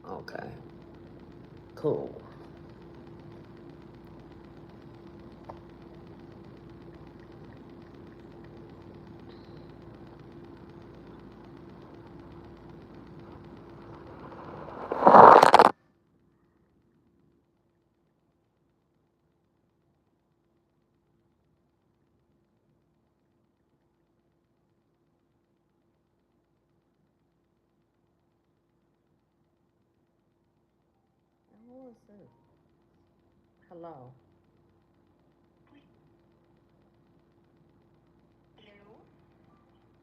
Okay, cool. Who is this? Hello.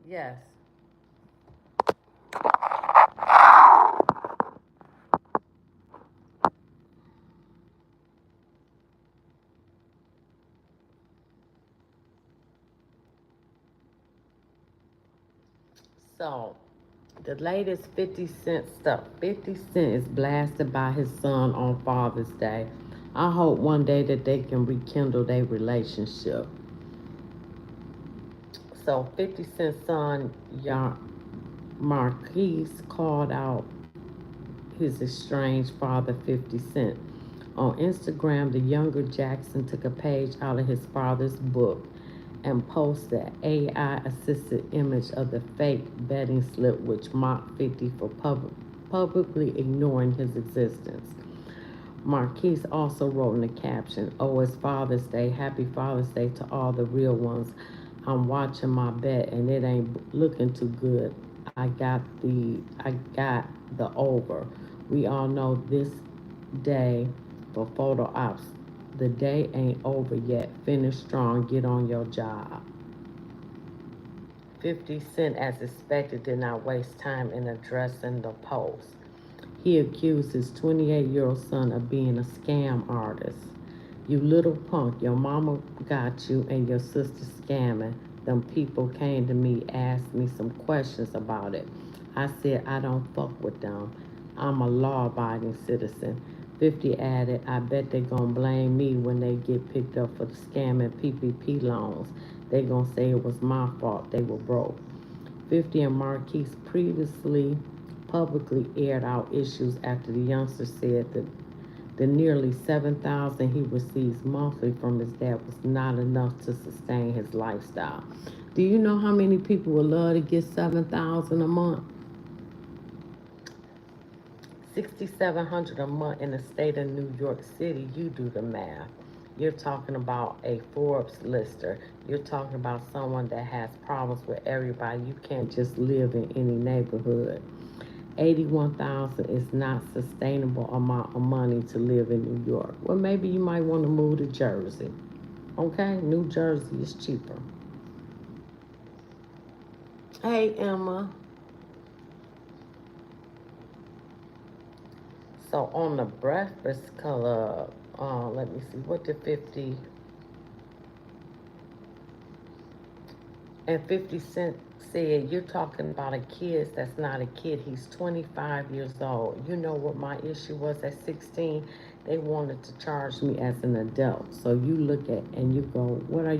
Yes. So, the latest 50 Cent stuff. 50 Cent is blasted by his son on Father's Day. I hope one day that they can rekindle their relationship. So 50 Cent's son, Marquise, called out his estranged father, 50 Cent. On Instagram, the younger Jackson took a page out of his father's book and posted an AI-assisted image of the fake betting slip which mocked 50 for publicly ignoring his existence. Marquise also wrote in the caption, "Oh, it's Father's Day. Happy Father's Day to all the real ones. I'm watching my bet and it ain't looking too good. I got the over. We all know this day for photo ops. The day ain't over yet. Finish strong. Get on your job." 50 Cent, as expected, did not waste time in addressing the post. He accused his 28-year-old son of being a scam artist. "You little punk, your mama got you and your sister scamming. Them people came to me, asked me some questions about it. I said I don't fuck with them. I'm a law-abiding citizen." 50 added, "I bet they gonna blame me when they get picked up for scamming PPP loans. They gonna say it was my fault they were broke." 50 and Marquise previously publicly aired out issues after the youngster said that the nearly 7,000 he receives monthly from his dad was not enough to sustain his lifestyle. Do you know how many people would love to get 7,000 a month? 6,700 a month in the state of New York City. You do the math. You're talking about a Forbes lister. You're talking about someone that has problems with everybody. You can't just live in any neighborhood. 81,000 is not sustainable amount of money to live in New York. Well, maybe you might want to move to Jersey. Okay, New Jersey is cheaper. Hey, Emma. So on the Breakfast Club, let me see, what did 50 and 50 Cent said? You're talking about a kid that's not a kid. He's 25 years old. You know what my issue was at 16? They wanted to charge me as an adult. So you look at and you go, when are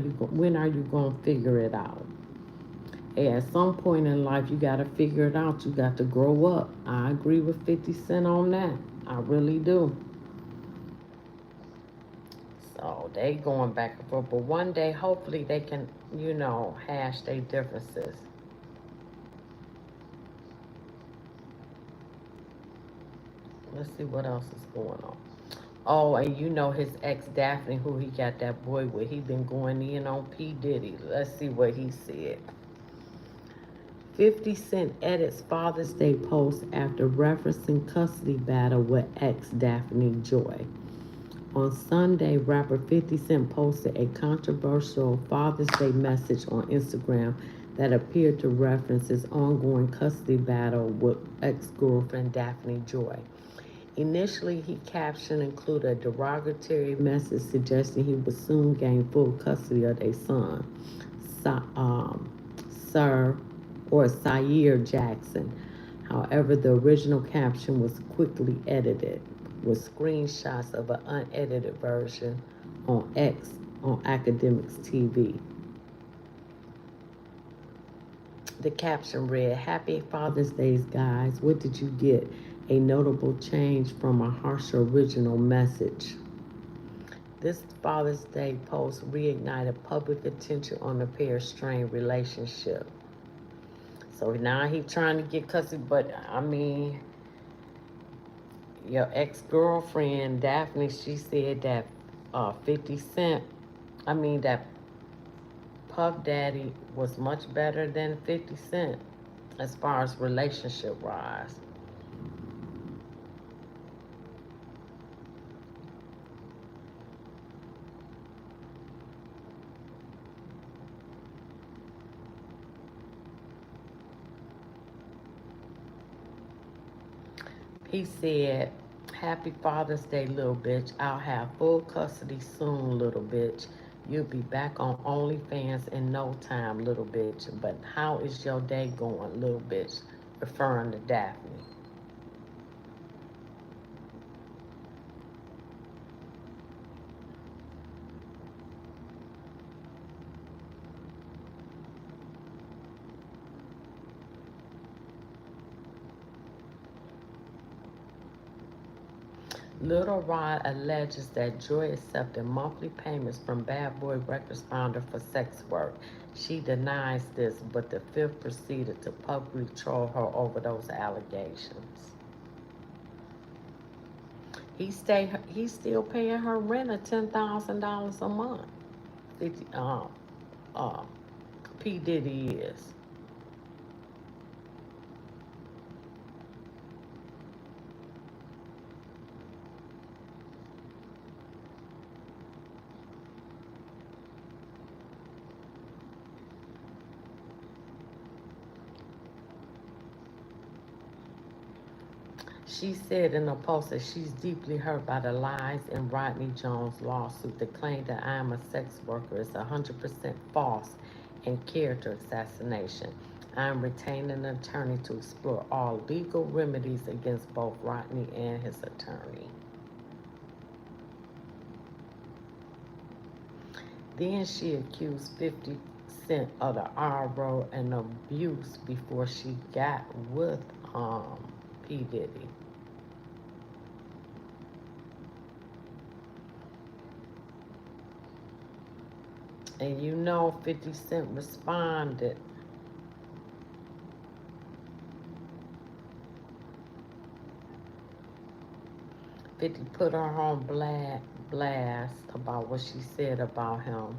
you going to figure it out? At some point in life, you got to figure it out. You got to grow up. I agree with 50 Cent on that. I really do. So they going back and forth. But one day, hopefully, they can, hash their differences. Let's see what else is going on. Oh, and his ex Daphne, who he got that boy with, he been going in on P. Diddy. Let's see what he said. 50 Cent edits Father's Day post after referencing custody battle with ex Daphne Joy. On Sunday, rapper 50 Cent posted a controversial Father's Day message on Instagram that appeared to reference his ongoing custody battle with ex-girlfriend Daphne Joy. Initially, his caption included a derogatory message suggesting he would soon gain full custody of their son, Sir or Sire Jackson. However, the original caption was quickly edited with screenshots of an unedited version on X on Academics TV. The caption read, "Happy Father's Day, guys. What did you get? a notable change from a harsher original message. This Father's Day post reignited public attention on the pair's strained relationship. So now he trying to get custody, but I mean, your ex-girlfriend Daphne, she said that 50 Cent, I mean that Puff Daddy was much better than 50 Cent as far as relationship wise. He said, "Happy Father's Day, little bitch. I'll have full custody soon, little bitch. You'll be back on OnlyFans in no time, little bitch. But how is your day going, little bitch?" Referring to Daphne. Little Rod alleges that Joy accepted monthly payments from Bad Boy Records founder for sex work. She denies this, but the fifth proceeded to publicly troll her over those allegations. He's still paying her rent of $10,000 a month. 50, uh, P Diddy is. She said in a post that she's deeply hurt by the lies in Rodney Jones' lawsuit. The claim that I am a sex worker is 100% false and character assassination. I am retaining an attorney to explore all legal remedies against both Rodney and his attorney. Then she accused 50 Cent of the R word and abuse before she got with P. Diddy. And you know 50 Cent responded. 50 put her on blast about what she said about him.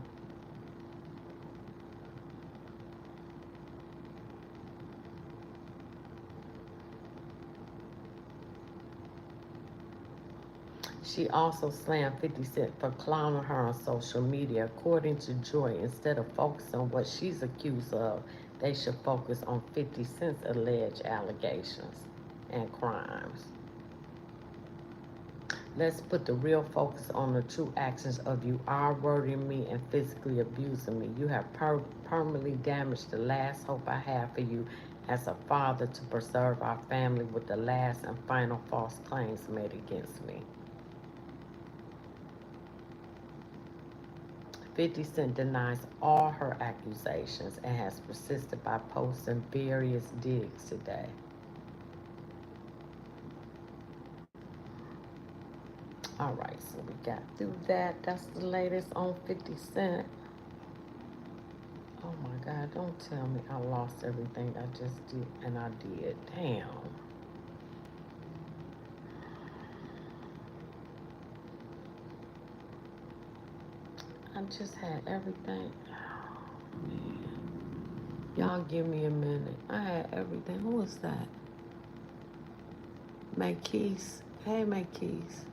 She also slammed 50 Cent for clowning her on social media. According to Joy, instead of focusing on what she's accused of, they should focus on 50 Cent's alleged allegations and crimes. Let's put the real focus on the true actions of you R-wording me and physically abusing me. You have permanently damaged the last hope I have for you as a father to preserve our family with the last and final false claims made against me. 50 Cent denies all her accusations and has persisted by posting various digs today. All right, so we got through that. That's the latest on 50 Cent. Oh my God, don't tell me I lost everything I just did, and I did. Damn. I just had everything. Oh, man. Y'all give me a minute. I had everything. Who is that? Keys. Hey, Keys.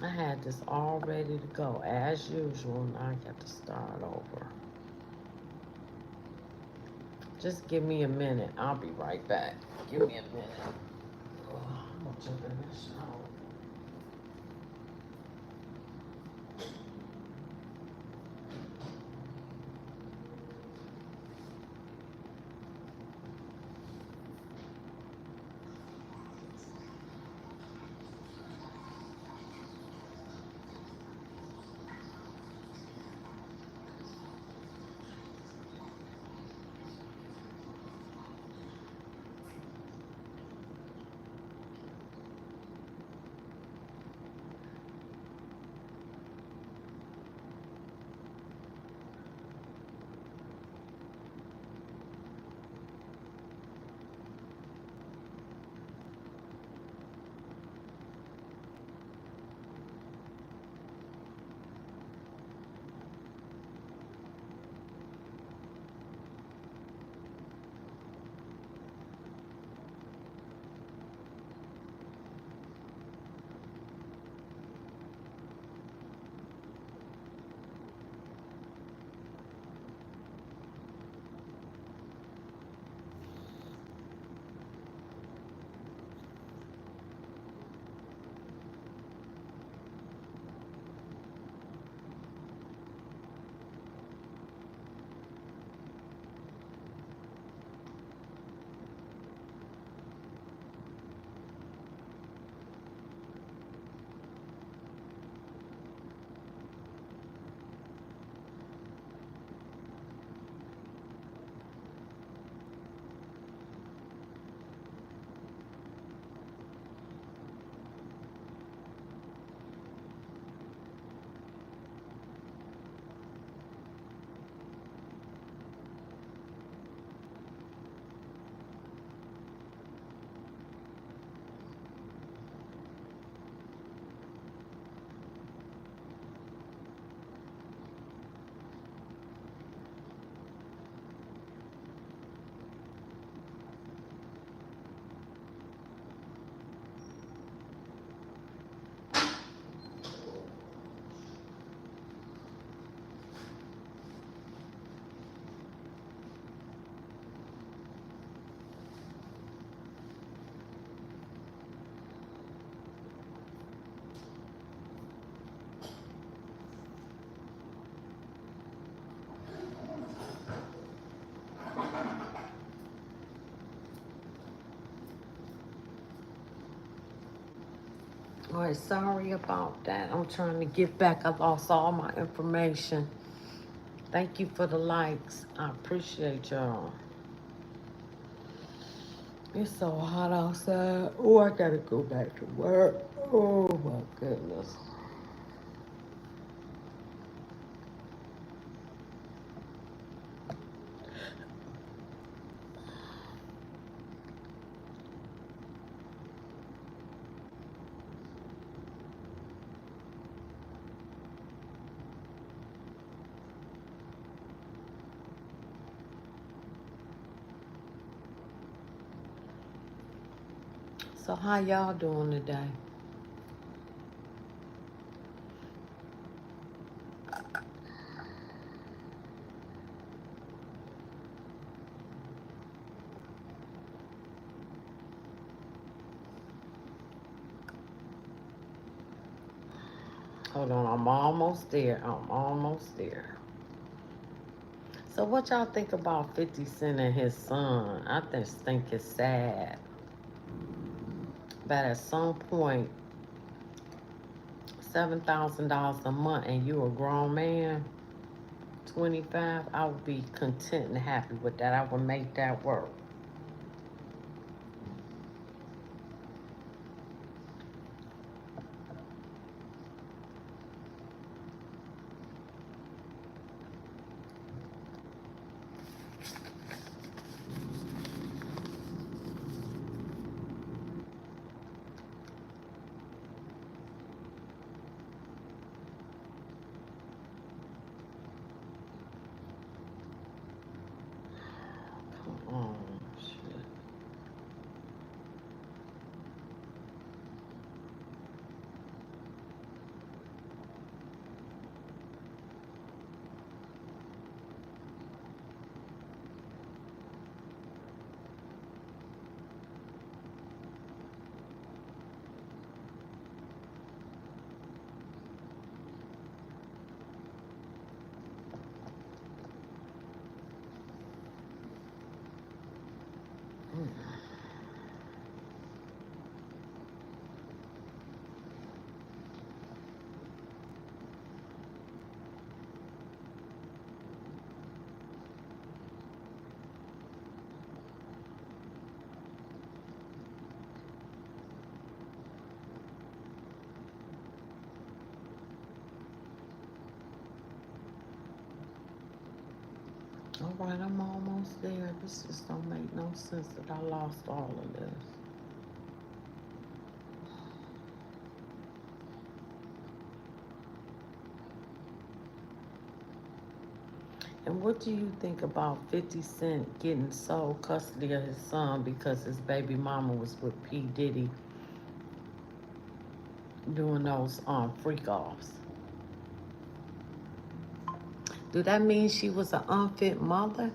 I had this all ready to go as usual. Now I got to start over. Just give me a minute. I'll be right back. Give me a minute. Oh, I'm gonna jump in the shower. All right, sorry about that. I'm trying to get back. I lost all my information. Thank you for the likes. I appreciate y'all. It's so hot outside. Oh, I gotta go back to work. Oh my goodness. So how y'all doing today? Hold on, I'm almost there. I'm almost there. So what y'all think about 50 Cent and his son? I just think it's sad. But at some point, $7,000 a month and you a grown man, 25, I would be content and happy with that. I would make that work. Come on, shit. All right, I'm almost there. This just don't make no sense that I lost all of this. And what do you think about 50 Cent getting sole custody of his son because his baby mama was with P. Diddy doing those freak offs? Do that mean she was an unfit mother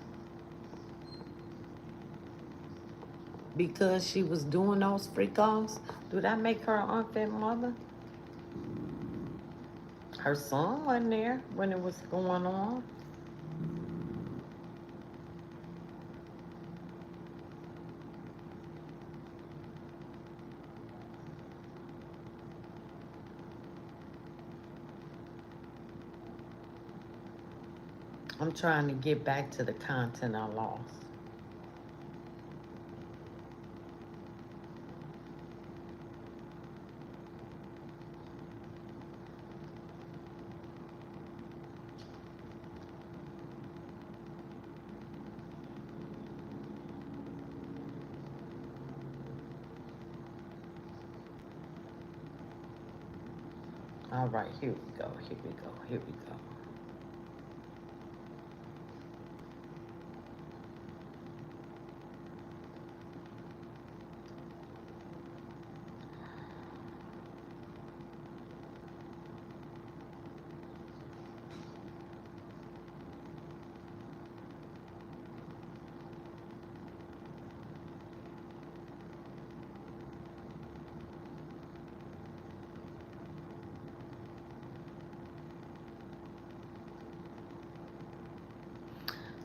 because she was doing those freak offs? Do that make her an unfit mother? Her son wasn't there when it was going on. I'm trying to get back to the content I lost. All right, here we go, here we go, here we go.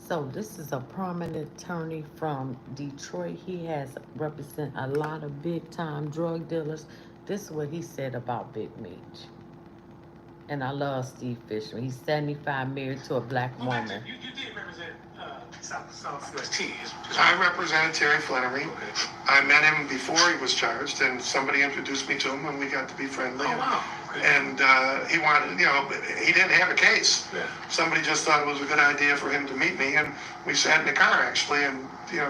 So this is a prominent attorney from Detroit. He has represent a lot of big time drug dealers. This is what he said about Big Meech. And I love Steve Fisher. He's 75, married to a black woman. You did represent Southwest T. I represented Terry Flannery. Okay. I met him before he was charged, and somebody introduced me to him, and we got to be friendly. Oh, wow. Okay. And he wanted, he didn't have a case. Yeah. Somebody just thought it was a good idea for him to meet me, and we sat in the car, actually, and,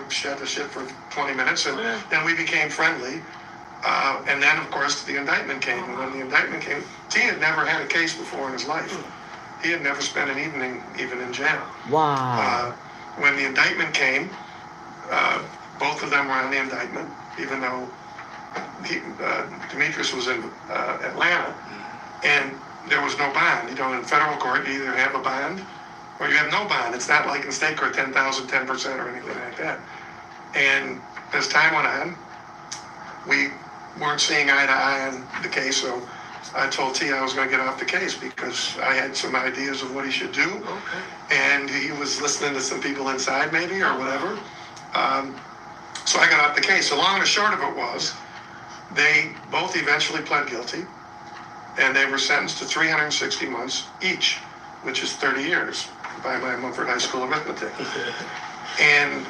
shot the shit for 20 minutes, and then we became friendly. And then, of course, the indictment came. And when the indictment came, T had never had a case before in his life. He had never spent an evening even in jail. Wow. When the indictment came, both of them were on the indictment, even though Demetrius was in Atlanta, and there was no bond. In federal court, you either have a bond or you have no bond. It's not like in state court, 10,000, 10% or anything like that. And as time went on, we weren't seeing eye to eye on the case, so I told T I was going to get off the case because I had some ideas of what he should do. Okay. And he was listening to some people inside, maybe, or whatever. So I got off the case. The long and short of it was, they both eventually pled guilty, and they were sentenced to 360 months each, which is 30 years by my Mumford High School arithmetic. And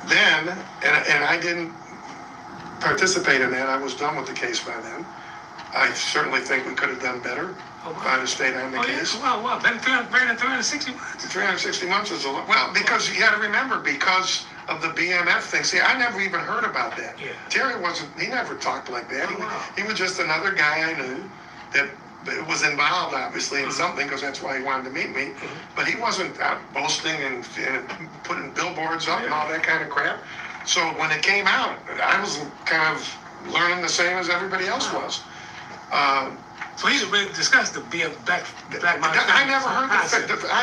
then, and I didn't participate in that. I was done with the case by then. I certainly think we could have done better if I'd have stayed on the case. Yeah. Wow. Then 360 months. 360 months is a lot. Well, because you got to remember, because of the BMF thing. See, I never even heard about that. Yeah. Terry he never talked like that. He was just another guy I knew that was involved, obviously, in something, because that's why he wanted to meet me. But he wasn't out boasting and putting billboards up and all that kind of crap. So when it came out, I was kind of learning the same as everybody else was. So he really discussed the black mafia. I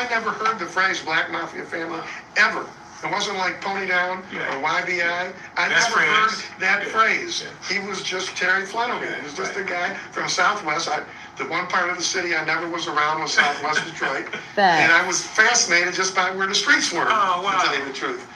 never heard the phrase black mafia family ever. It wasn't like Pony Down or YBI. I never heard that phrase. Yeah. He was just Terry Flannery. He was just a guy from Southwest. The one part of the city I never was around was Southwest Detroit. And I was fascinated just by where the streets were, to tell you the truth.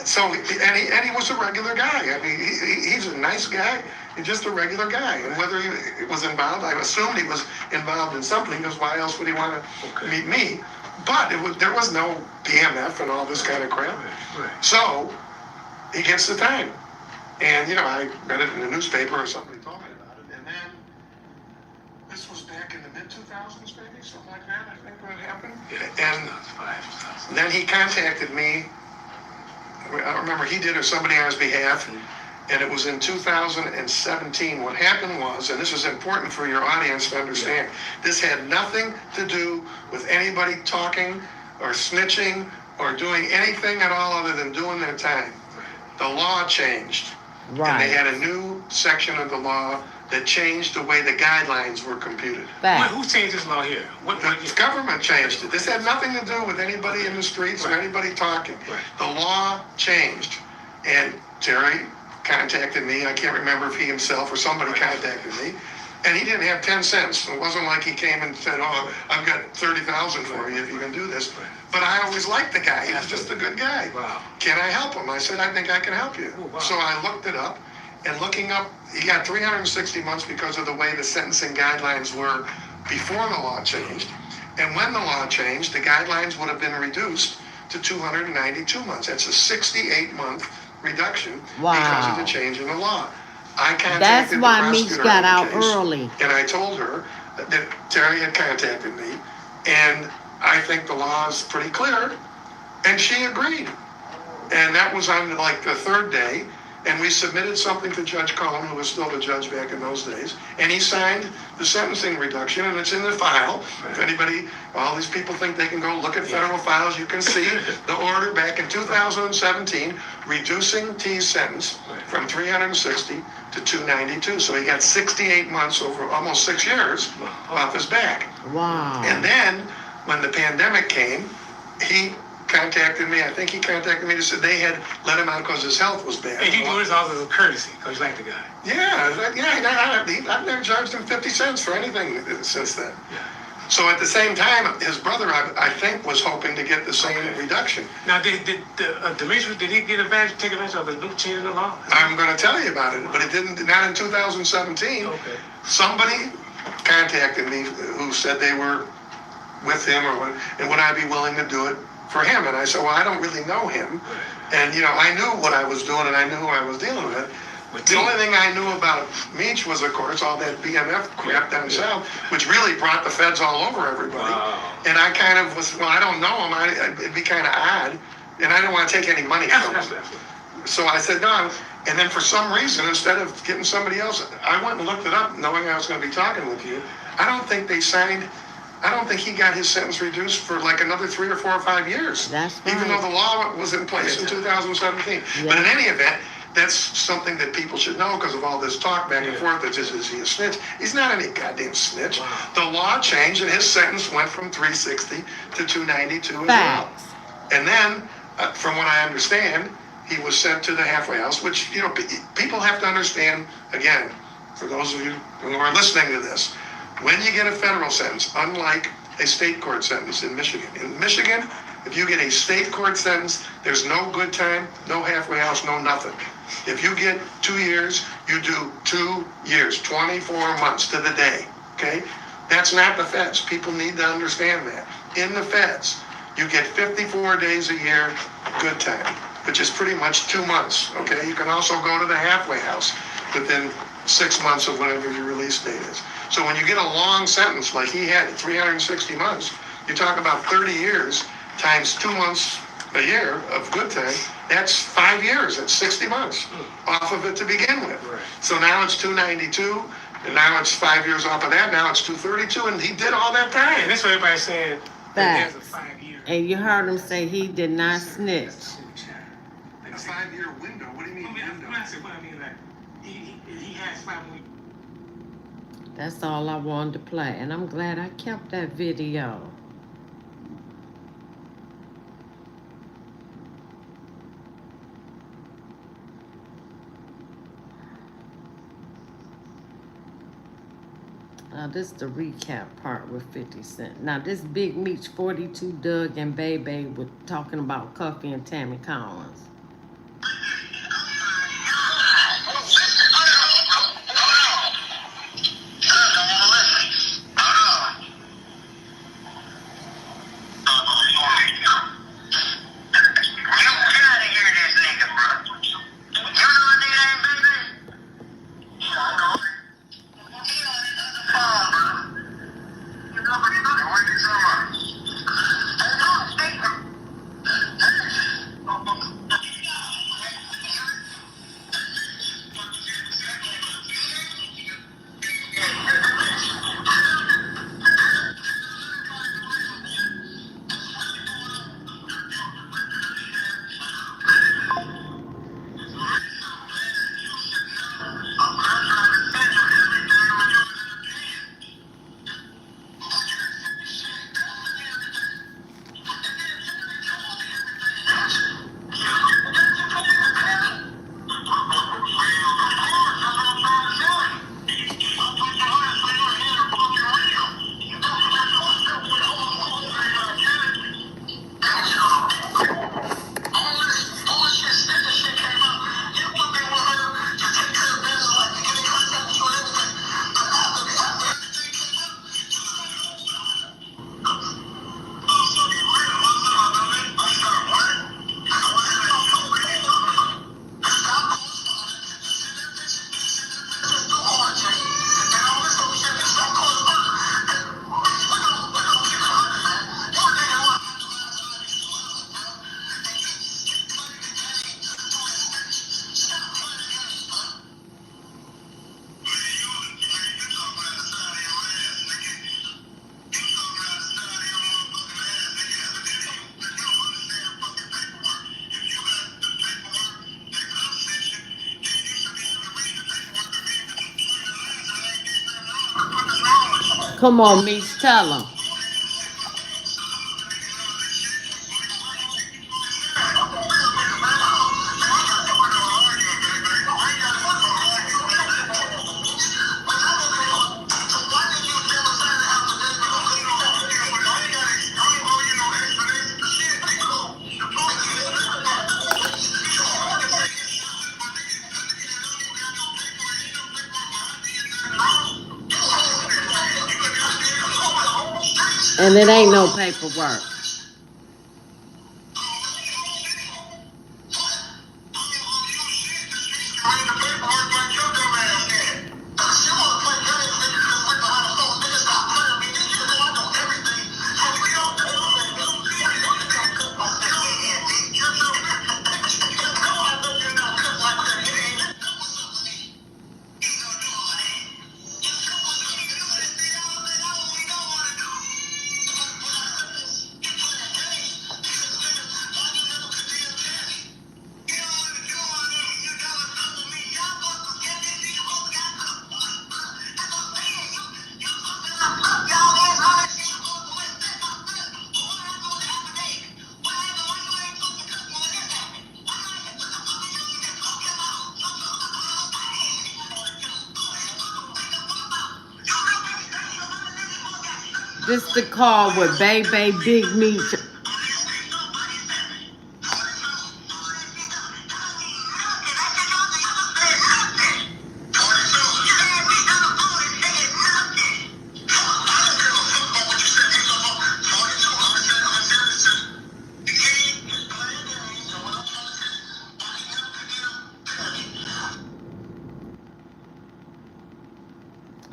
So, and he was a regular guy. I mean, he's a nice guy. He's just a regular guy. And whether he was involved, I assumed he was involved in something, because why else would he want to meet me? But there was no BMF and all this kind of crap. Right. So, he gets the time. And, I read it in the newspaper or somebody told me about it. And then, this was back in the mid-2000s, maybe, something like that, I think, when it happened. Yeah, and then he contacted me. I don't remember, he did or somebody on his behalf, and it was in 2017. What happened was, and this is important for your audience to understand, this had nothing to do with anybody talking or snitching or doing anything at all other than doing their time. The law changed. Right. And they had a new section of the law that changed the way the guidelines were computed. Who changed this law here? The government changed it. This had nothing to do with anybody in the streets or anybody talking. Right. The law changed. And Terry contacted me. I can't remember if he himself or somebody contacted me. And he didn't have 10 cents. It wasn't like he came and said, I've got 30,000 for you if you can do this. But I always liked the guy. He was just a good guy. Wow. Can I help him? I said, I think I can help you. Oh, wow. So I looked it up. And looking up, he got 360 months because of the way the sentencing guidelines were before the law changed. And when the law changed, the guidelines would have been reduced to 292 months. That's a 68-month reduction because of the change in the law. I contacted the prosecutor. That's why MEECH got out early. And I told her that Terry had contacted me, and I think the law is pretty clear, and she agreed. And that was on like the third day. And we submitted something to Judge Cohen, who was still the judge back in those days, and he signed the sentencing reduction, and it's in the file. If anybody, all these people think they can go look at federal files, you can see the order back in 2017, reducing T's sentence from 360 to 292. So he got 68 months over almost 6 years off his back. Wow. And then, when the pandemic came, he contacted me. I think he contacted me to say they had let him out because his health was bad. And he do this all as a courtesy because you like the guy. Yeah. I've never charged him 50 cents for anything since then. Yeah. So at the same time, his brother, I think, was hoping to get the same reduction. Now, did Demetrius, did he take advantage of the new change in the law? I'm going to tell you about it, but it didn't, not in 2017. Okay. Somebody contacted me who said they were with him, and would I be willing to do it for him? And I said, well, I don't really know him. And, you know, I knew what I was doing and I knew who I was dealing with. The only thing I knew about MEECH was, of course, all that BMF crap down south, which really brought the feds all over everybody. Wow. And I kind of was, well, I don't know him. It'd be kind of odd. And I didn't want to take any money from him. So I said, no. And then for some reason, instead of getting somebody else, I went and looked it up, knowing I was going to be talking with you. I don't think they signed, I don't think he got his sentence reduced for like another 3 or 4 or 5 years. That's right. Even though the law was in place in 2017. Yeah. But in any event, that's something that people should know because of all this talk back and forth. That is he a snitch? He's not any goddamn snitch. Wow. The law changed and his sentence went from 360 to 292 as well. And then, from what I understand, he was sent to the halfway house, which, you know, people have to understand, again, for those of you who are listening to this, when you get a federal sentence, unlike a state court sentence in Michigan. In Michigan, if you get a state court sentence, there's no good time, no halfway house, no nothing. If you get 2 years, you do 2 years, 24 months to the day, okay? That's not the feds. People need to understand that. In the feds, you get 54 days a year good time, which is pretty much 2 months, okay? You can also go to the halfway house within 6 months of whatever your release date is. So when you get a long sentence like he had, 360 months, you talk about 30 years times 2 months a year of good time, that's 5 years, that's 60 months off of it to begin with. Right. So now it's 292, and now it's 5 years off of that, now it's 232, and he did all that time. And that's what everybody's saying. Facts. 5 years. And you heard him say he did not snitch. A 5 year window? What do you mean window? What I mean, like, he has 5 weeks. That's all I wanted to play, and I'm glad I kept that video. Now this is the recap part with 50 Cent. Now this Big Meech 42 Doug and Bebe were talking about Cuffy and Tammy Collins. Come on, Meech, tell him. And it ain't no paperwork. This the call with Baby Big Meech.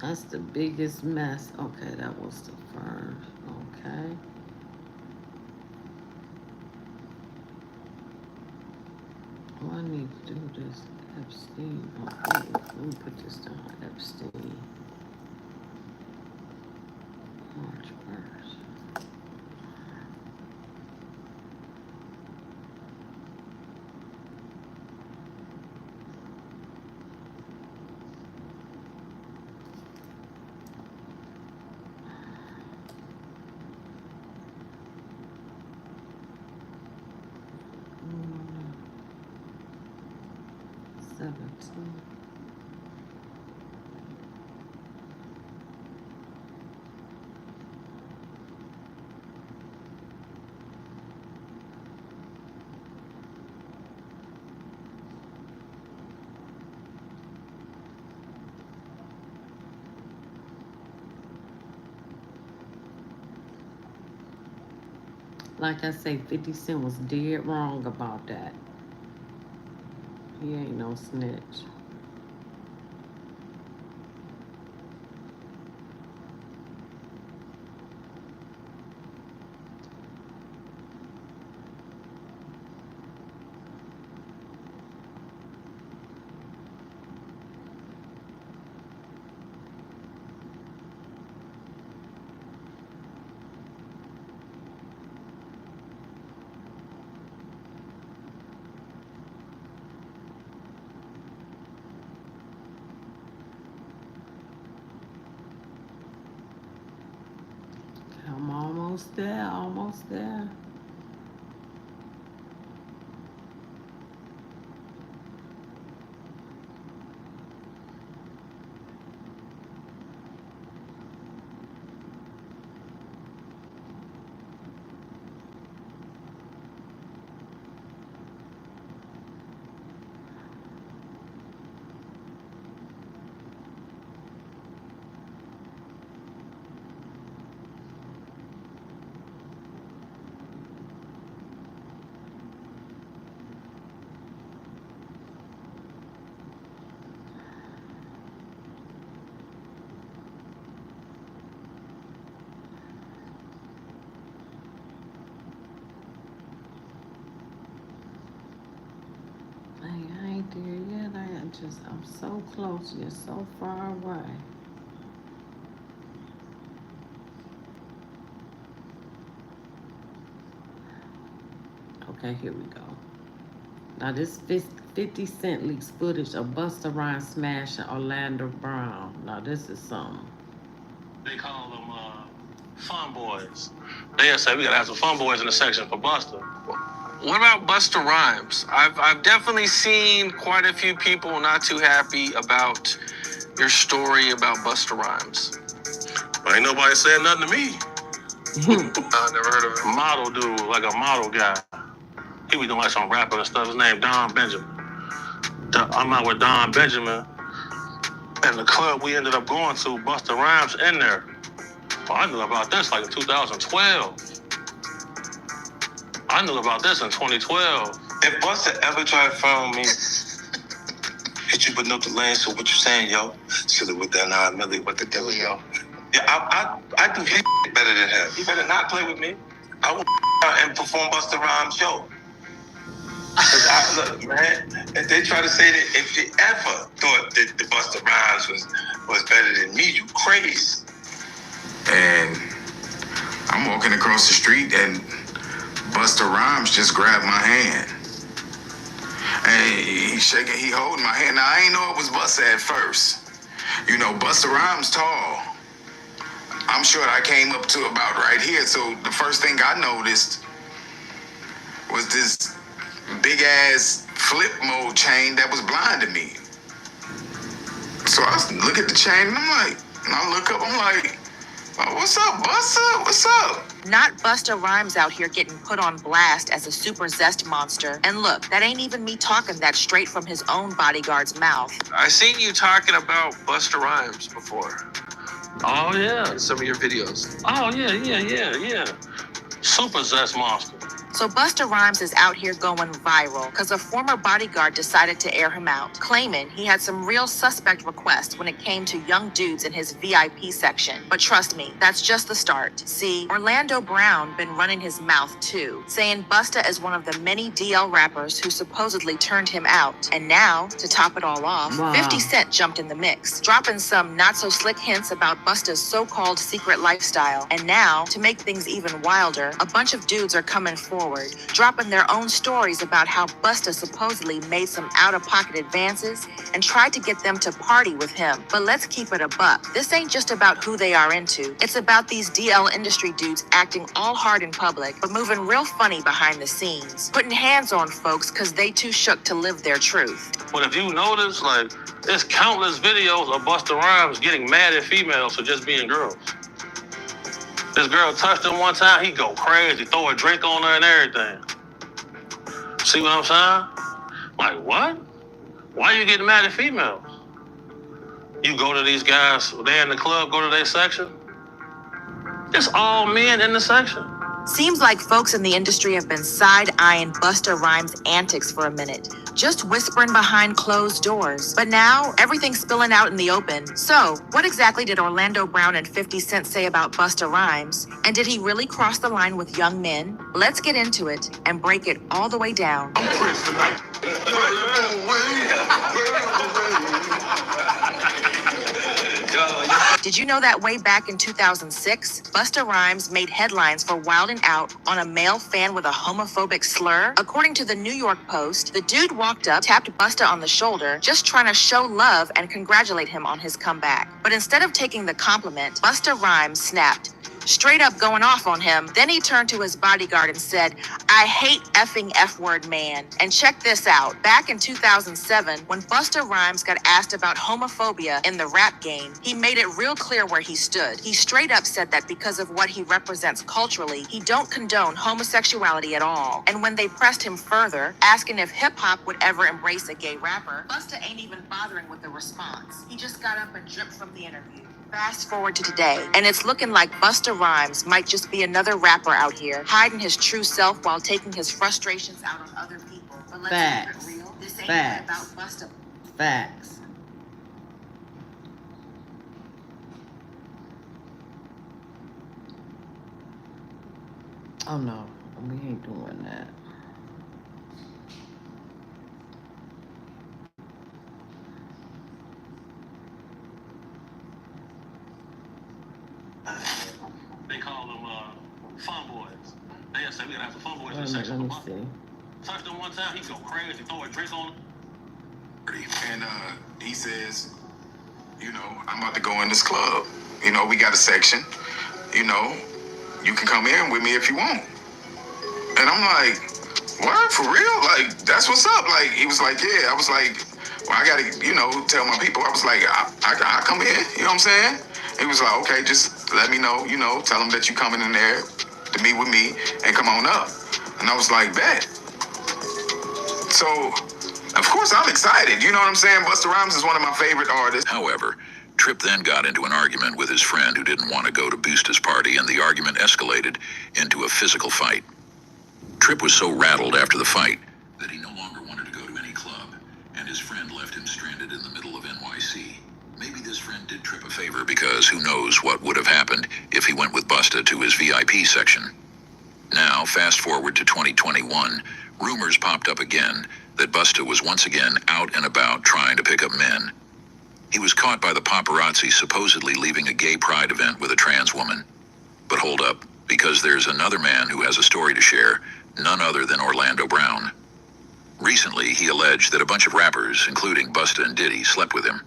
That's the biggest mess. Okay, that was the first. Okay. Oh, I need to do this. Epstein. Okay, let me put this down. Epstein. March 1st. Mm, 17. Like I say, 50 Cent was dead wrong about that. He ain't no snitch. I'm almost there, almost there. I ain't there yet. I'm so close. You're so far away. Okay, here we go. Now this 50 Cent leaks footage of Busta Rhymes smashing Orlando Brown. Now this is something. They call them fun boys. They say we gotta have some fun boys in the section for Busta. What about Busta Rhymes? I've definitely seen quite a few people not too happy about your story about Busta Rhymes. But ain't nobody said nothing to me. I never heard of him. Model dude, like a model guy. He was doing like some rapping and stuff. His name Don Benjamin. I'm out with Don Benjamin. And the club we ended up going to, Busta Rhymes in there. Well, I knew about this like in 2012. I knew about this in 2012. If Busta ever tried to phone me, hit you with no delay, so what you saying, yo? Should have with that 9 milli, what the devil, yo? Yeah, I do hit better than him. He better not play with me. I will out and perform Busta Rhymes' show. Look, man, if they try to say that if you ever thought that the Busta Rhymes was better than me, you crazy. And I'm walking across the street and Busta Rhymes just grabbed my hand. And he's shaking, he holding my hand. Now, I ain't know it was Busta at first. You know, Busta Rhymes tall. I'm sure I came up to about right here. So the first thing I noticed was this big ass flip mode chain that was blinding me. So I look at the chain and I look up, I'm like, oh, what's up, Busta? What's up? Not Busta Rhymes out here getting put on blast as a super zest monster. And look, that ain't even me talking that straight from his own bodyguard's mouth. I seen you talking about Busta Rhymes before Oh, yeah. in some of your videos. Oh, yeah. Super zest monster. So Busta Rhymes is out here going viral because a former bodyguard decided to air him out, claiming he had some real suspect requests when it came to young dudes in his VIP section. But trust me, that's just the start. See, Orlando Brown been running his mouth too, saying Busta is one of the many DL rappers who supposedly turned him out. And now, to top it all off, Wow. 50 Cent jumped in the mix, dropping some not-so-slick hints about Busta's so-called secret lifestyle. And now, to make things even wilder, a bunch of dudes are coming forward, dropping their own stories about how Busta supposedly made some out-of-pocket advances and tried to get them to party with him. But let's keep it a buck. This ain't just about who they are into. It's about these DL industry dudes acting all hard in public, but moving real funny behind the scenes, putting hands on folks because they too shook to live their truth. But if you notice, like, there's countless videos of Busta Rhymes getting mad at females for just being girls. This girl touched him one time, he go crazy, throw a drink on her and everything. See what I'm saying? Like, what? Why you getting mad at females? You go to these guys, they in the club, go to their section. It's all men in the section. Seems like folks in the industry have been side-eyeing Busta Rhymes' antics for a minute, just whispering behind closed doors. But now, everything's spilling out in the open. So, what exactly did Orlando Brown and 50 Cent say about Busta Rhymes? And did he really cross the line with young men? Let's get into it and break it all the way down. Did you know that way back in 2006, Busta Rhymes made headlines for wilding out on a male fan with a homophobic slur? According to the New York Post, the dude walked up, tapped Busta on the shoulder, just trying to show love and congratulate him on his comeback. But instead of taking the compliment, Busta Rhymes snapped, straight up going off on him. Then he turned to his bodyguard and said, "I hate effing F-word man." And check this out. Back in 2007, when Busta Rhymes got asked about homophobia in the rap game, he made it real clear where he stood. He straight up said that because of what he represents culturally, he don't condone homosexuality at all. And when they pressed him further, asking if hip-hop would ever embrace a gay rapper, Busta ain't even bothering with the response. He just got up and dripped from the interview. Fast forward to today, and it's looking like Busta Rhymes might just be another rapper out here, hiding his true self while taking his frustrations out on other people. But let's Facts. keep it real. This ain't Facts. about Busta. Facts. Oh no, we ain't doing that. They call them fun boys. They say we gotta have the fun boys in the Wait a minute, section. let me see. Touched him one time, he go crazy, throw a drink on him. And he says, you know, I'm about to go in this club. You know, we got a section. You know, you can come in with me if you want. And I'm like, what, for real? Like, that's what's up. Like, he was like, yeah. I was like, well, I gotta, you know, tell my people. I was like, I come in. You know what I'm saying? He was like, okay, just let me know, you know, tell them that you coming in there to meet with me and come on up. And I was like, bet. So, of course, I'm excited. You know what I'm saying? Busta Rhymes is one of my favorite artists. However, Tripp then got into an argument with his friend who didn't want to go to BUSTA's party, and the argument escalated into a physical fight. Tripp was so rattled after the fight that he no longer wanted to go to any club, and his friend left him stranded in the middle of NYC. Maybe this friend did Tripp a favor, because who knows what would have happened if he went with BUSTA to his VIP section. Now, fast forward to 2021, rumors popped up again that BUSTA was once again out and about trying to pick up men. He was caught by the paparazzi supposedly leaving a gay pride event with a trans woman. But hold up, because there's another man who has a story to share, none other than Orlando Brown. Recently, he alleged that a bunch of rappers, including BUSTA and Diddy, slept with him.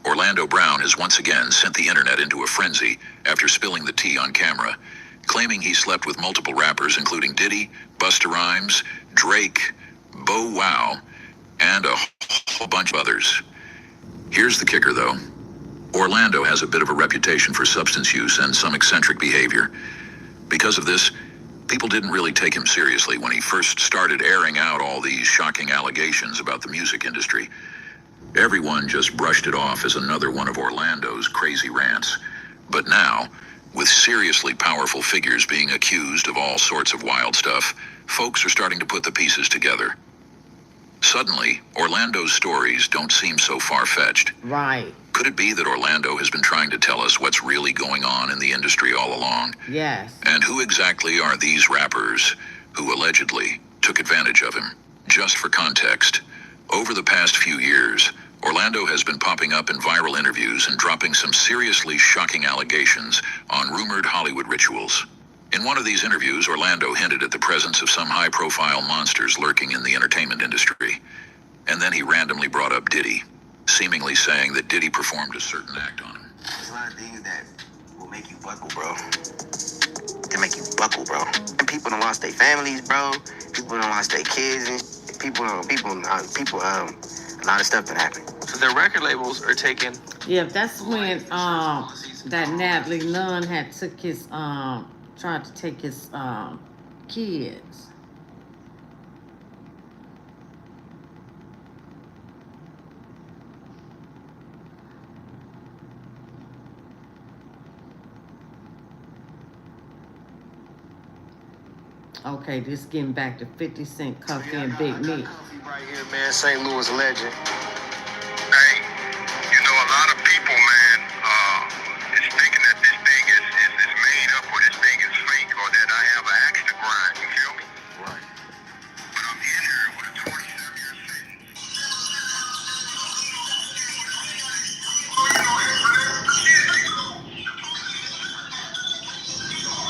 Orlando Brown has once again sent the internet into a frenzy after spilling the tea on camera, claiming he slept with multiple rappers including Diddy, Busta Rhymes, Drake, Bow Wow, and a whole bunch of others. Here's the kicker, though. Orlando has a bit of a reputation for substance use and some eccentric behavior. Because of this, people didn't really take him seriously when he first started airing out all these shocking allegations about the music industry. Everyone just brushed it off as another one of Orlando's crazy rants. But now, with seriously powerful figures being accused of all sorts of wild stuff, folks are starting to put the pieces together. Suddenly, Orlando's stories don't seem so far-fetched. Right. Could it be that Orlando has been trying to tell us what's really going on in the industry all along? Yes. And who exactly are these rappers who allegedly took advantage of him? Just for context, over the past few years, Orlando has been popping up in viral interviews and dropping some seriously shocking allegations on rumored Hollywood rituals. In one of these interviews, Orlando hinted at the presence of some high-profile monsters lurking in the entertainment industry. And then he randomly brought up Diddy, seemingly saying that Diddy performed a certain act on him. There's a lot of things that will make you buckle, bro. They make you buckle, bro. And people done lost their families, bro. People done lost their kids, and a lot of stuff been happening. So their record labels are taking. Yeah, that's when that Natalie Nunn had took his tried to take his kids. Okay, this getting back to 50 Cent, Cuffy, and Big Meech. Cuffy right here, man, St. Louis legend. Hey, you know, a lot of people, man, is thinking that this thing is made up, or this thing is fake, or that I have an axe to grind, you feel me? Right. But I'm in here with a 27-year sentence.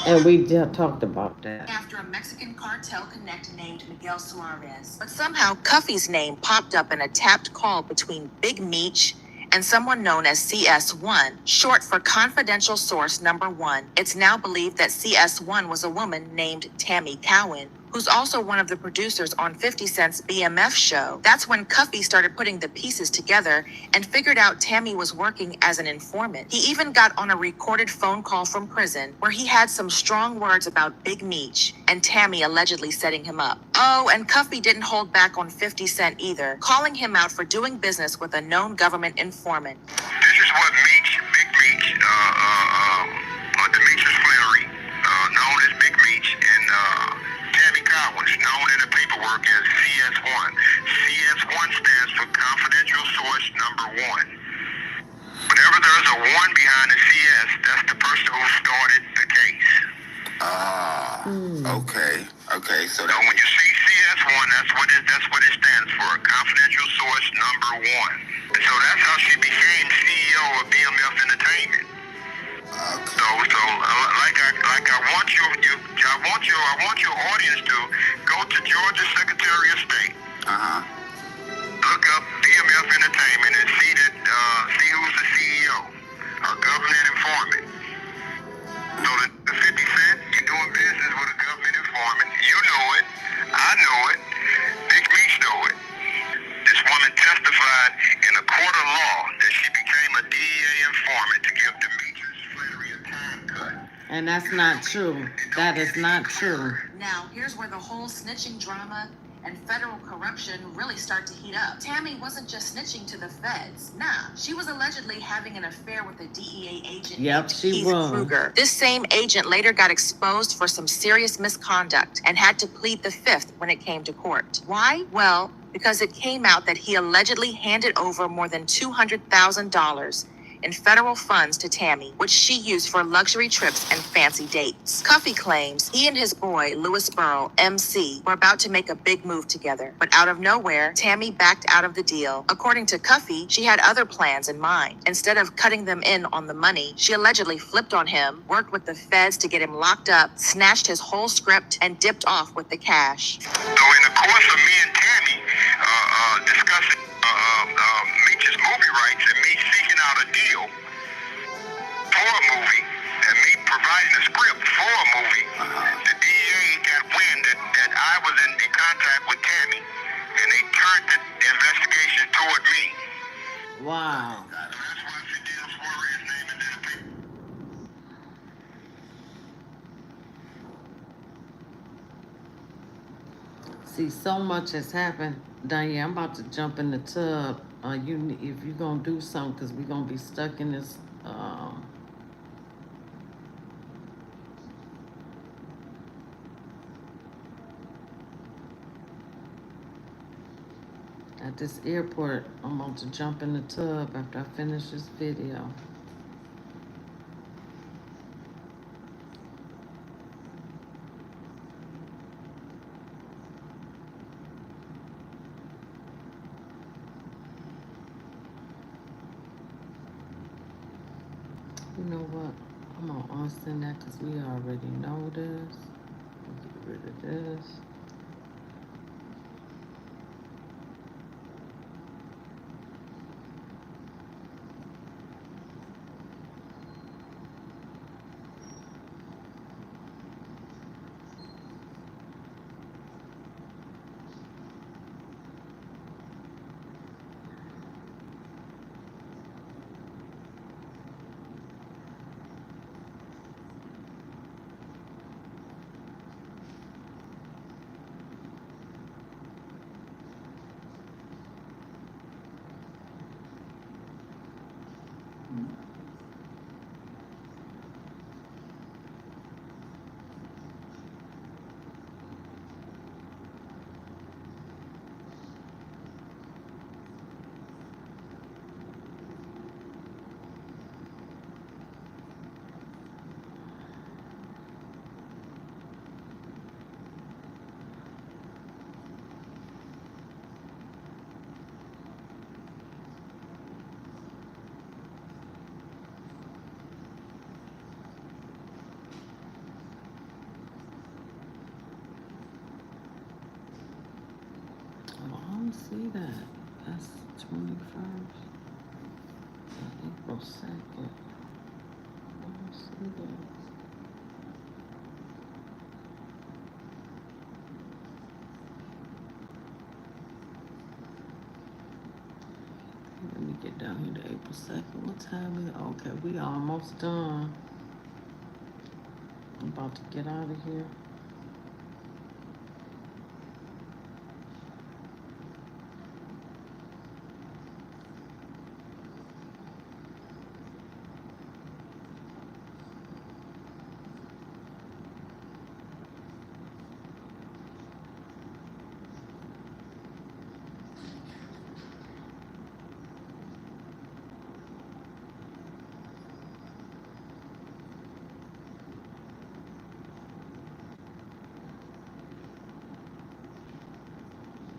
And we just talked about that. After a Mexican cartel connect named Miguel Suarez. But somehow Cuffy's name popped up in a tapped call between Big Meech and someone known as CS1, short for Confidential Source Number 1. It's now believed that CS1 was a woman named Tammy Cowan, who's also one of the producers on 50 Cent's BMF show. That's when Cuffy started putting the pieces together and figured out Tammy was working as an informant. He even got on a recorded phone call from prison where he had some strong words about Big Meech and Tammy allegedly setting him up. Oh, and Cuffy didn't hold back on 50 Cent either, calling him out for doing business with a known government informant. This is what Meech, Big Meech, Demetrius Flannery, known as Big Meech, and Tammy Cowan, known in the paperwork as CS1. CS1 stands for Confidential Source Number 1. Whenever there's a 1 behind the CS, that's the person who started the case. Okay, so So when you see CS1, that's what it stands for, Confidential Source Number 1. And so that's how she became CEO of BMF Entertainment. So I want your audience to go to Georgia Secretary of State. Look up BMF Entertainment and see who's the CEO, a government informant. So the 50 Cent, you're doing business with a government informant. You know it. I know it. Big Meech know it. This woman testified in a court of law that she became a DEA informant to give Demetrius Flannery a time cut. And that's not true. That is not true. Now, here's where the whole snitching drama and federal corruption really start to heat up. Tammy wasn't just snitching to the feds. Nah, she was allegedly having an affair with a DEA agent named Keith Kruger. This same agent later got exposed for some serious misconduct and had to plead the fifth when it came to court. Why? Well, because it came out that he allegedly handed over more than $200,000 in federal funds to Tammy, which she used for luxury trips and fancy dates. CUFFY claims he and his boy, Louis Burrell, MC, were about to make a big move together. But out of nowhere, Tammy backed out of the deal. According to CUFFY, she had other plans in mind. Instead of cutting them in on the money, she allegedly flipped on him, worked with the feds to get him locked up, snatched his whole script, and dipped off with the cash. So in the course of me and Tammy discussing Meech's movie rights and me seeking out a deal for a movie and me providing a script for a movie, the DEA got wind that I was in contact with Tammy, and they turned the investigation toward me. Wow. So that's why she did a swear his name in that paper. See, so much has happened. Danya, I'm about to jump in the tub. If you're gonna do something, because we're gonna be stuck in this. At this airport, I'm about to jump in the tub after I finish this video. You know what? I'm gonna unsend that because we already know this. Get rid of this. See that? That's 21st. April 2nd. I don't see that. Let me get down here to April 2nd. What time is it? Okay, we almost done. I'm about to get out of here.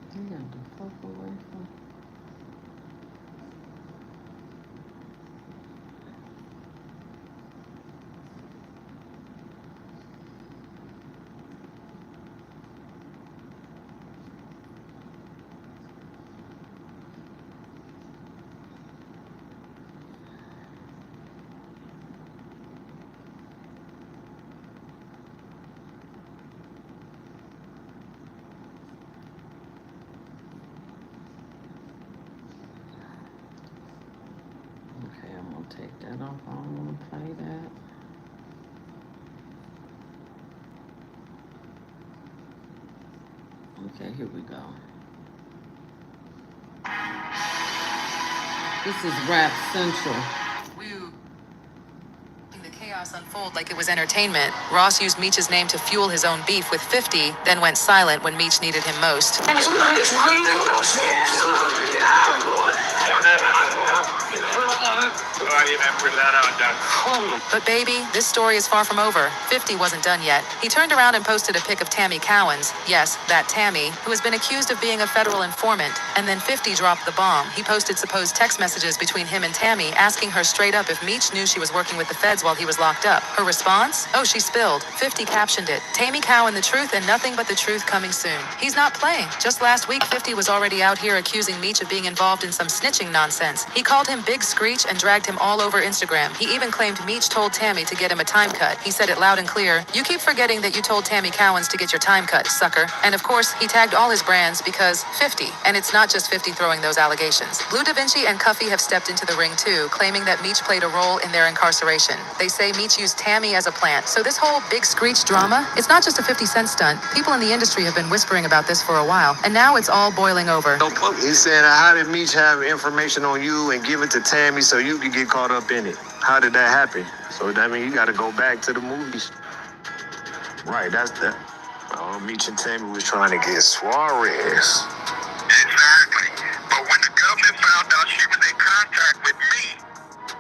I got the fuck away from. Okay, I'm gonna take that off. I don't wanna play that. Okay, here we go. This is Rap Central. The chaos unfold like it was entertainment. Ross used Meech's name to fuel his own beef with 50, then went silent when Meech needed him most. But baby, this story is far from over. 50 wasn't done yet. He turned around and posted a pic of Tammy Cowens, yes, that Tammy, who has been accused of being a federal informant. And then 50 dropped the bomb. He posted supposed text messages between him and Tammy, asking her straight up if Meech knew she was working with the feds while he was locked up. Her response? Oh, she spilled. 50 captioned it. Tammy Cowen the truth and nothing but the truth coming soon. He's not playing. Just last week, 50 was already out here accusing Meech of being involved in some snitching nonsense. He called him Big Screech and dragged him all over Instagram. He even claimed Meech told Tammy to get him a time cut. He said it loud and clear. You keep forgetting that you told Tammy Cowens to get your time cut, sucker. And of course, he tagged all his brands because 50. And it's not just 50 throwing those allegations. Blue Da Vinci and CUFFY have stepped into the ring too, claiming that Meech played a role in their incarceration. They say Meech used Tammy as a plant. So this whole Big Screech drama, it's not just a 50 Cent stunt. People in the industry have been whispering about this for a while, and now it's all boiling over. He's saying, how did Meech have information on you and give it to Tammy so you could get caught up in it? How did that happen? So that means you got to go back to the movies. Right, that's the... Oh, Meech and Tammy was trying to get Suarez. Exactly. But when the government found out she was in contact with me,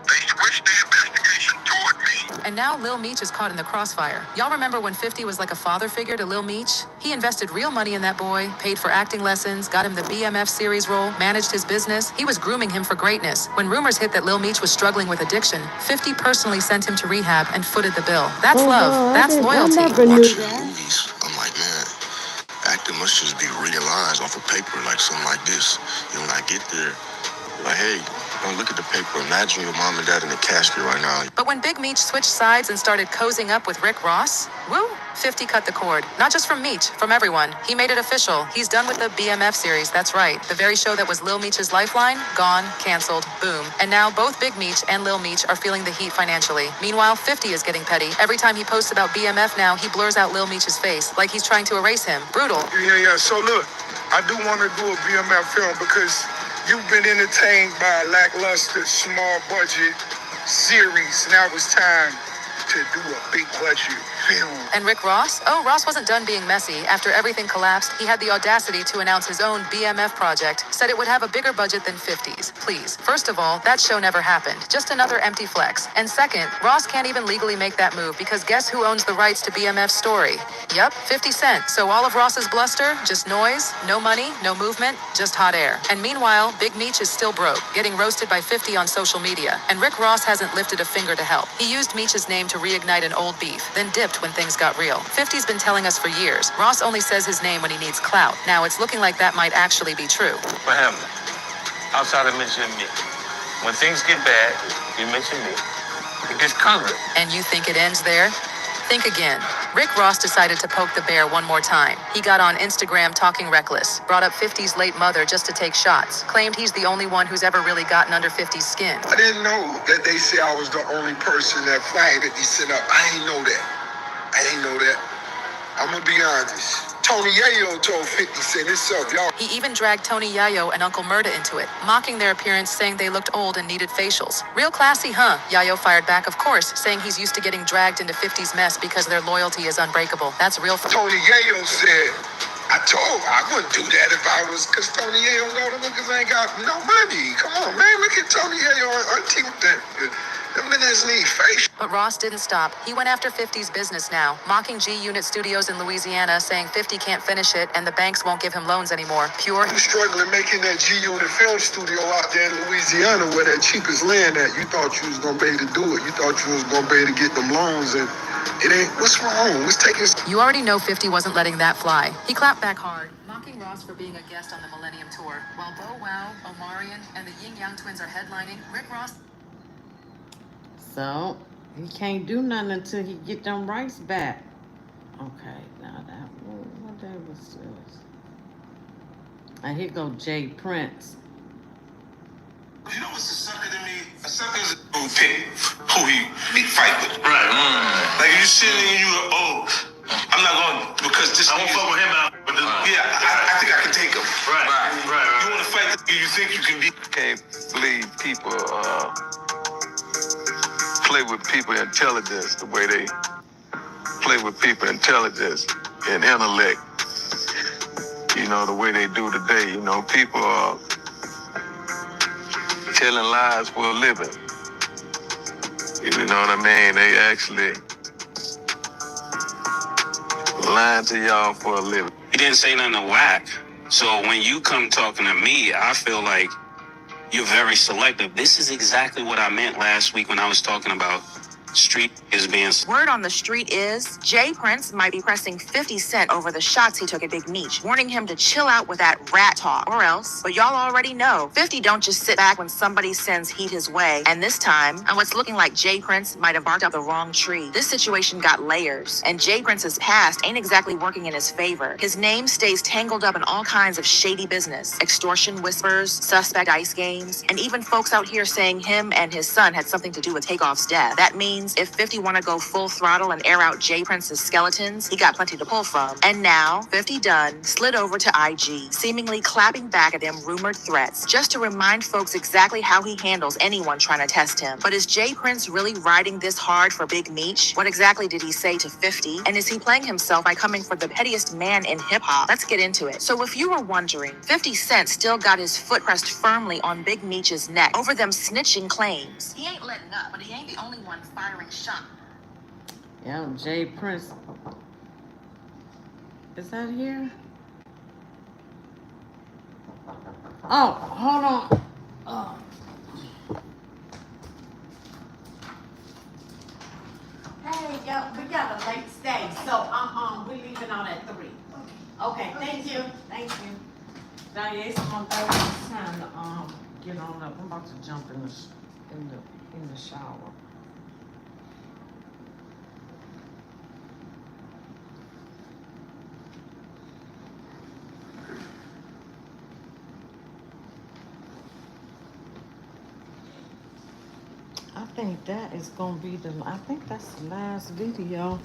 they switched the investigation toward me. And now Lil Meech is caught in the crossfire. Y'all remember when 50 was like a father figure to Lil Meech? He invested real money in that boy, paid for acting lessons, got him the BMF series role, managed his business. He was grooming him for greatness. When rumors hit that Lil Meech was struggling with addiction, 50 personally sent him to rehab and footed the bill. That's love. That's loyalty. Watching the movies, I'm like, man, acting must just be reading lines off of paper, like something like this. And when I get there, like, hey, don't look at the paper. Imagine your mom and dad in the casket right now. But when Big Meech switched sides and started cozying up with Rick Ross, woo, 50 cut the cord. Not just from Meech, from everyone. He made it official. He's done with the BMF series, that's right. The very show that was Lil Meech's lifeline, gone, canceled, boom. And now both Big Meech and Lil Meech are feeling the heat financially. Meanwhile, 50 is getting petty. Every time he posts about BMF now, he blurs out Lil Meech's face, like he's trying to erase him. Brutal. Yeah. So look, I do want to do a BMF film because you've been entertained by a lackluster, small budget series. Now it's time to do a big budget film. And Rick Ross? Oh, Ross wasn't done being messy. After everything collapsed, he had the audacity to announce his own BMF project, said it would have a bigger budget than 50's. Please. First of all, that show never happened. Just another empty flex. And second, Ross can't even legally make that move because guess who owns the rights to BMF's story? Yup, 50 Cent. So all of Ross's bluster, just noise, no money, no movement, just hot air. And meanwhile, Big Meech is still broke, getting roasted by 50 on social media. And Rick Ross hasn't lifted a finger to help. He used Meech's name to reignite an old beef, then dipped when things got real. 50's been telling us for years, Ross only says his name when he needs clout. Now it's looking like that might actually be true. What happened? Outside of mentioning me. When things get bad, you mention me. It gets covered. And you think it ends there? Think again. Rick Ross decided to poke the bear one more time. He got on Instagram talking reckless, brought up 50's late mother just to take shots, claimed he's the only one who's ever really gotten under 50's skin. I didn't know that they say I was the only person that flagged that they set up. I ain't know that. I'm gonna be honest. Tony Yayo told 50 Cent himself, y'all. He even dragged Tony Yayo and Uncle Murda into it, mocking their appearance, saying they looked old and needed facials. Real classy, huh? Yayo fired back, of course, saying he's used to getting dragged into 50's mess because their loyalty is unbreakable. That's real. Tony Yayo said, I wouldn't do that if I was, because Tony Yayo know the niggas ain't got no money. Come on, man, look at Tony Yayo and Auntie with that. Them niggas need facial. But Ross didn't stop. He went after 50's business now, mocking G-Unit Studios in Louisiana, saying 50 can't finish it and the banks won't give him loans anymore. Pure. You struggling making that G-Unit film studio out there in Louisiana where that cheapest land at. You thought you was going to be able to do it. You thought you was going to be able to get them loans and it ain't. What's wrong? What's taking... You already know 50 wasn't letting that fly. He clapped back hard, mocking Ross for being a guest on the Millennium Tour. While Bo Wow, Omarion, and the Yin Yang Twins are headlining, Rick Ross... So, he can't do nothing until he get them rights back. Okay, now that, what day was this? And here go Jay Prince. You know what's a sucker to me? A sucker is who pick who he fight with. Right. Like you sitting and you go, I'm not going because this. I won't fuck with him out. Yeah, I Do you think you can be? Can't believe people play with people intelligence the way they play with people intelligence and intellect. You know, the way they do today. You know, people are telling lies for a living. You know what I mean? They actually lying to y'all for a living. He didn't say nothing to whack. So when you come talking to me, I feel like you're very selective. This is exactly what I meant last week when I was talking about street is being... Word on the street is Jay Prince might be pressing 50 Cent over the shots he took at Big Meech, warning him to chill out with that rat talk or else. But y'all already know 50 don't just sit back when somebody sends heat his way. And this time, on what's looking like Jay Prince might have barked up the wrong tree, this situation got layers. And Jay Prince's past ain't exactly working in his favor. His name stays tangled up in all kinds of shady business, extortion whispers, suspect ice games, and even folks out here saying him and his son had something to do with Takeoff's death. That means if 50 want to go full throttle and air out Jay Prince's skeletons, he got plenty to pull from. And now, 50 Dunn slid over to IG, seemingly clapping back at them rumored threats, just to remind folks exactly how he handles anyone trying to test him. But is Jay Prince really riding this hard for Big Meech? What exactly did he say to 50? And is he playing himself by coming for the pettiest man in hip-hop? Let's get into it. So if you were wondering, 50 Cent still got his foot pressed firmly on Big Meech's neck over them snitching claims. He ain't letting up, but he ain't the only one firing shots. Yeah, Jay Prince. Is that here? Oh, hold on. Oh. Hey, y'all, we got a late stay, so we're leaving out at 3. Okay, thank you. Thank you. Diane, it's 1:30. It's time to get on up. I'm about to jump in the shower. I think that is gonna be I think that's the last video.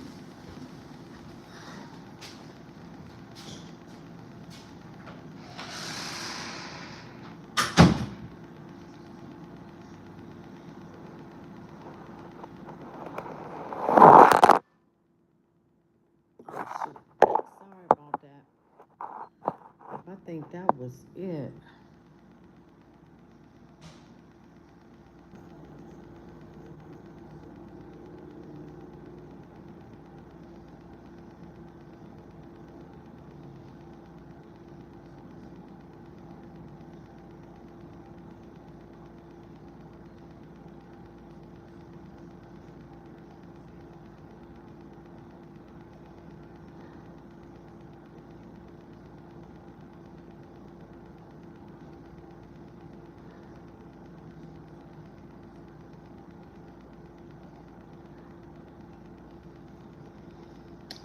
Sorry about that. I think that was it.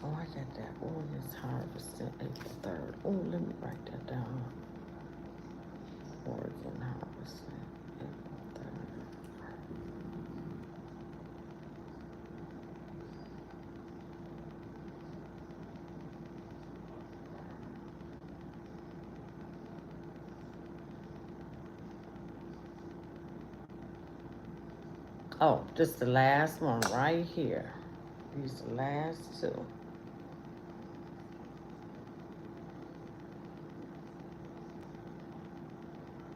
Oh, I got that. Oh, it's harvesting April 3rd. Oh, let me write that down. Oregon harvesting April 3rd. Oh, this is the last one right here. These are the last 2.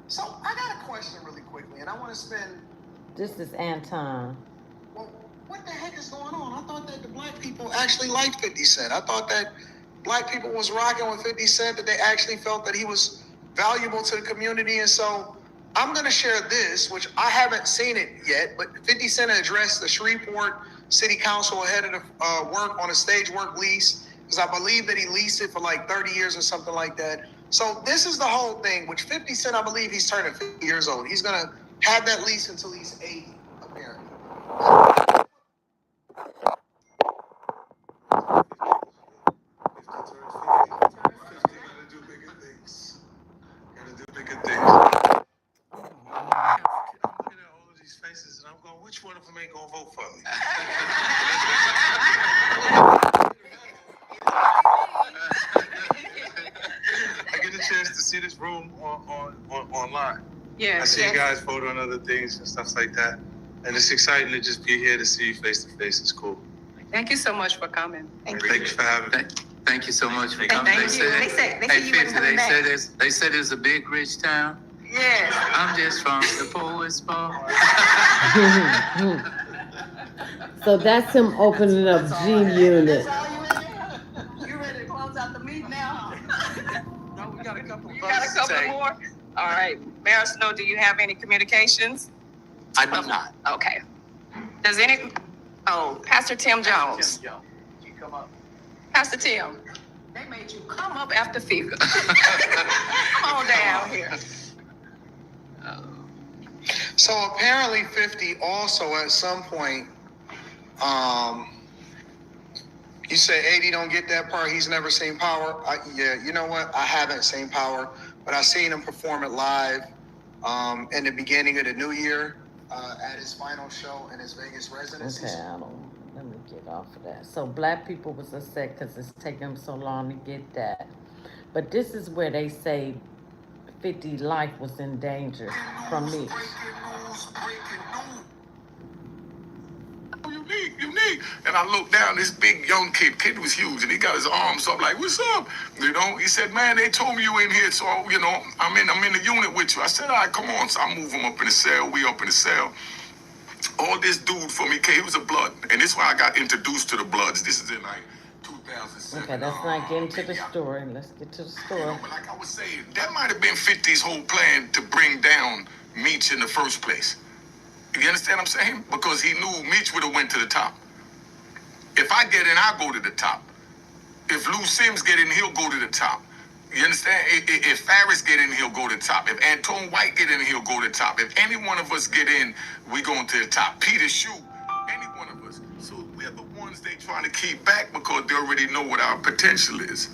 So I got a question really quickly, and I want to spend... This is Anton. Well, what the heck is going on? I thought that the black people actually liked 50 Cent. I thought that black people was rocking with 50 Cent, that they actually felt that he was valuable to the community. And so I'm going to share this, which I haven't seen it yet, but 50 Cent addressed the Shreveport City Council ahead of the work on a stage work lease, because I believe that he leased it for like 30 years or something like that. So this is the whole thing, which 50 Cent, I believe he's turning 50 years old. He's going to have that lease until he's 80, apparently. Faces, and I'm going, which one of them ain't gonna vote for me? I get to a chance to see this room online. Yes. I see you guys photo and other things and stuff like that. And it's exciting to just be here to see you face to face. It's cool. Thank you so much for coming. Thank you for having me. Thank you so much for coming. Thank you. They said Hey, you wouldn't come back. they said it's a big rich town. Yes. I'm just from the poet's bar. So that's him opening up G Unit. You ready to close out the meeting now? No, we got a couple. You got a couple more? All right. Mayor Snow, do you have any communications? I do not. Okay. Does Pastor Tim Jones. You come up. Pastor Tim, they made you come up after FICA. Come on down here. So apparently 50 also at some point, you say 80 don't get that part. He's never seen Power. Yeah, you know what? I haven't seen Power, but I seen him perform it live in the beginning of the new year at his final show in his Vegas residency. Okay, let me get off of that. So black people was upset because it's taking them so long to get that. But this is where they say 50 life was in danger from me. Unique. And I looked down, this big young kid was huge, and he got his arms up like, what's up? You know, he said, man, they told me you in here, so, you know, I'm in the unit with you. I said, all right, come on. So I move him up in the cell, we up in the cell. All this dude for me, he was a blood, and this is why I got introduced to the Bloods. This is in like 2007. Okay, let's not get into the story. Let's get to the story. You know, but like I was saying, that might have been 50's whole plan to bring down MEECH in the first place. You understand what I'm saying? Because he knew MEECH would have went to the top. If I get in, I'll go to the top. If Lou Sims get in, he'll go to the top. You understand? If Farris get in, he'll go to the top. If Antone White get in, he'll go to the top. If any one of us get in, we going to the top. Peter Shue, any one of us. So we're the ones they trying to keep back because they already know what our potential is.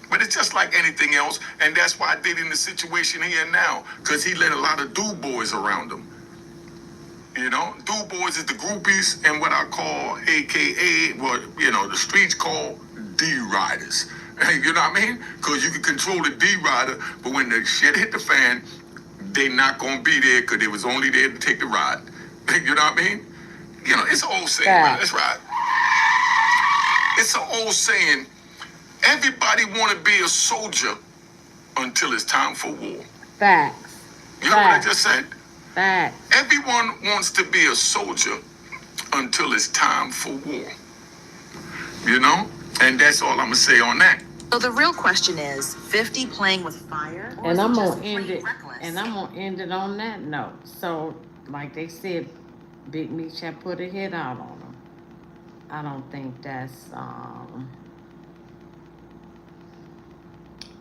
But it's just like anything else, and that's why I did in the situation here now, because he let a lot of dude boys around him. You know, dude boys is the groupies and what I call, AKA, what, you know, the streets call D-riders. You know what I mean? Because you can control the D-rider, but when the shit hit the fan, they not going to be there because they was only there to take the ride. You know what I mean? You know, it's an old saying, man. That's right. It's an old saying, everybody want to be a soldier until it's time for war. Facts. You know what I just said? Facts. Everyone wants to be a soldier until it's time for war. You know? And that's all I'm going to say on that. So the real question is, 50 playing with fire? And I'm going to end it. And I'm going to end it on that note. So, like they said, Big Meech had put a hit out on him. I don't think that's,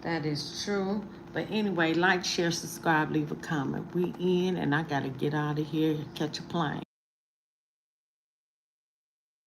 that is true. But anyway, like, share, subscribe, leave a comment. We in, and I got to get out of here, catch a plane.